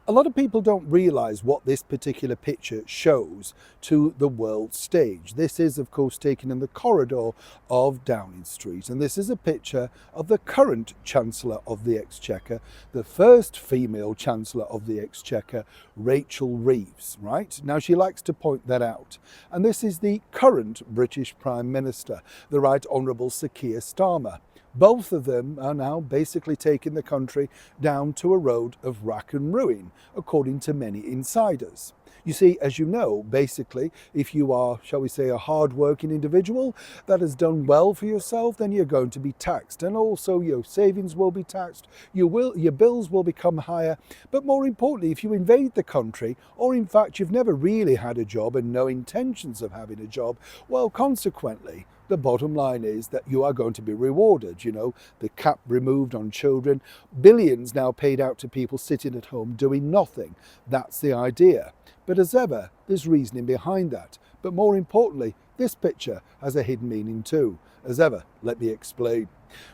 A lot of people don't realise what this particular picture shows to the world stage. This is, of course, taken in the corridor of Downing Street, and this is a picture of the current Chancellor of the Exchequer, the first female Chancellor of the Exchequer, Rachel Reeves, right? Now, she likes to point that out. And this is the current British Prime Minister, the Right Honourable Sir Keir Starmer. Both of them are now basically taking the country down to a road of rack and ruin, according to many insiders. You see, as you know, basically, if you are, shall we say, a hard-working individual that has done well for yourself, then you're going to be taxed. And also your savings will be taxed, your bills will become higher. But more importantly, if you invade the country, or in fact you've never really had a job and no intentions of having a job, well, consequently, the bottom line is that you are going to be rewarded. You know, the cap removed on children, billions now paid out to people sitting at home doing nothing. That's the idea. But as ever, there's reasoning behind that. But more importantly, this picture has a hidden meaning too. As ever, let me explain.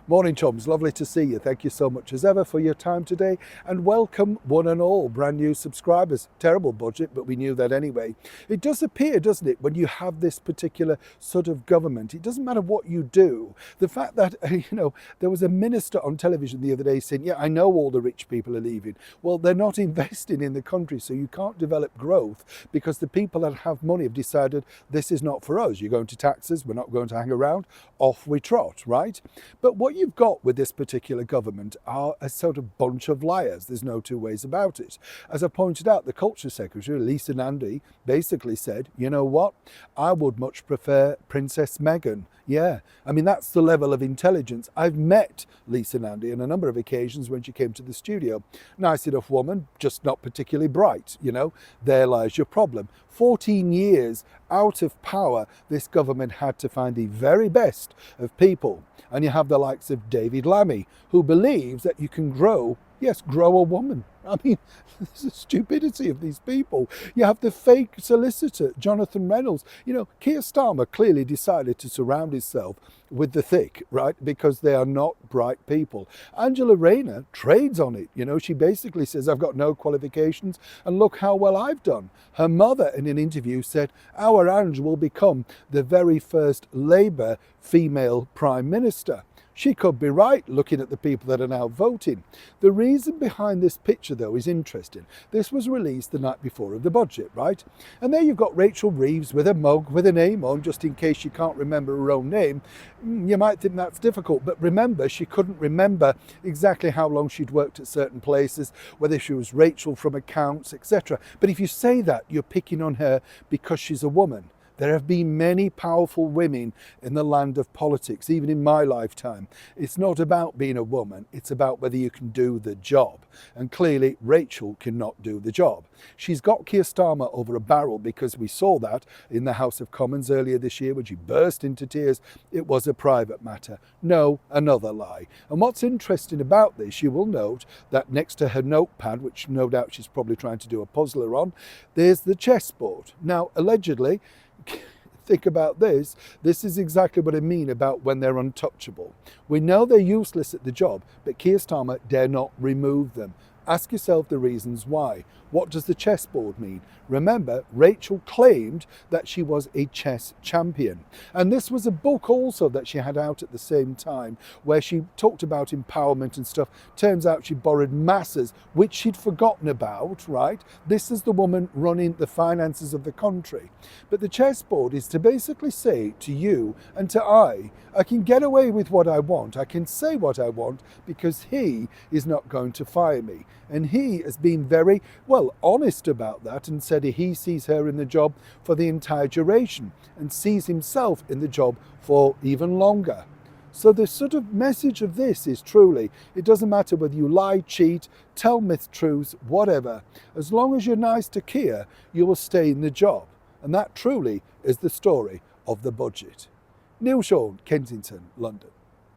Morning, chums. Lovely to see you. Thank you so much as ever for your time today, and welcome one and all brand new subscribers. Terrible budget, but we knew that anyway. It does appear, doesn't it, when you have this particular sort of government, it doesn't matter what you do. The fact that, there was a minister on television the other day saying, yeah, I know all the rich people are leaving. Well, they're not investing in the country, so you can't develop growth because the people that have money have decided this is not for us. You're going to tax us, we're not going to hang around, off we trot, right? But what you've got with this particular government are a sort of bunch of liars. There's no two ways about it. As I pointed out, the Culture Secretary, Lisa Nandy, basically said, you know what, I would much prefer Princess Meghan. Yeah, I mean, that's the level of intelligence. I've met Lisa Nandy on a number of occasions when she came to the studio. Nice enough woman, just not particularly bright, There lies your problem. 14 years out of power, this government had to find the very best of people. And you have the likes of David Lammy, who believes that you can grow a woman. I mean, this is the stupidity of these people. You have the fake solicitor, Jonathan Reynolds. Keir Starmer clearly decided to surround himself with the thick, right? Because they are not bright people. Angela Rayner trades on it. She basically says, I've got no qualifications and look how well I've done. Her mother in an interview said, our Ange will become the very first Labour female Prime Minister. She could be right, looking at the people that are now voting. The reason behind this picture, though, is interesting. This was released the night before of the budget, right? And there you've got Rachel Reeves with a mug with a name on, just in case you can't remember her own name. You might think that's difficult, but remember, she couldn't remember exactly how long she'd worked at certain places, whether she was Rachel from accounts, etc. But if you say that, you're picking on her because she's a woman. There have been many powerful women in the land of politics, even in my lifetime. It's not about being a woman, it's about whether you can do the job. And clearly, Rachel cannot do the job. She's got Keir Starmer over a barrel because we saw that in the House of Commons earlier this year when she burst into tears. It was a private matter. No, another lie. And what's interesting about this, you will note that next to her notepad, which no doubt she's probably trying to do a puzzler on, there's the chessboard. Now, allegedly, think about this. This is exactly what I mean about when they're untouchable. We know they're useless at the job, but Keir Starmer dare not remove them. Ask yourself the reasons why. What does the chessboard mean? Remember, Rachel claimed that she was a chess champion. And this was a book also that she had out at the same time where she talked about empowerment and stuff. Turns out she borrowed masses, which she'd forgotten about, right? This is the woman running the finances of the country. But the chessboard is to basically say to you and to I can get away with what I want. I can say what I want because he is not going to fire me. And he has been very, honest about that and said he sees her in the job for the entire duration and sees himself in the job for even longer. So the sort of message of this is truly, it doesn't matter whether you lie, cheat, tell myth truths, whatever. As long as you're nice to Keir, you will stay in the job. And that truly is the story of the budget. Neil Sean, Kensington, London.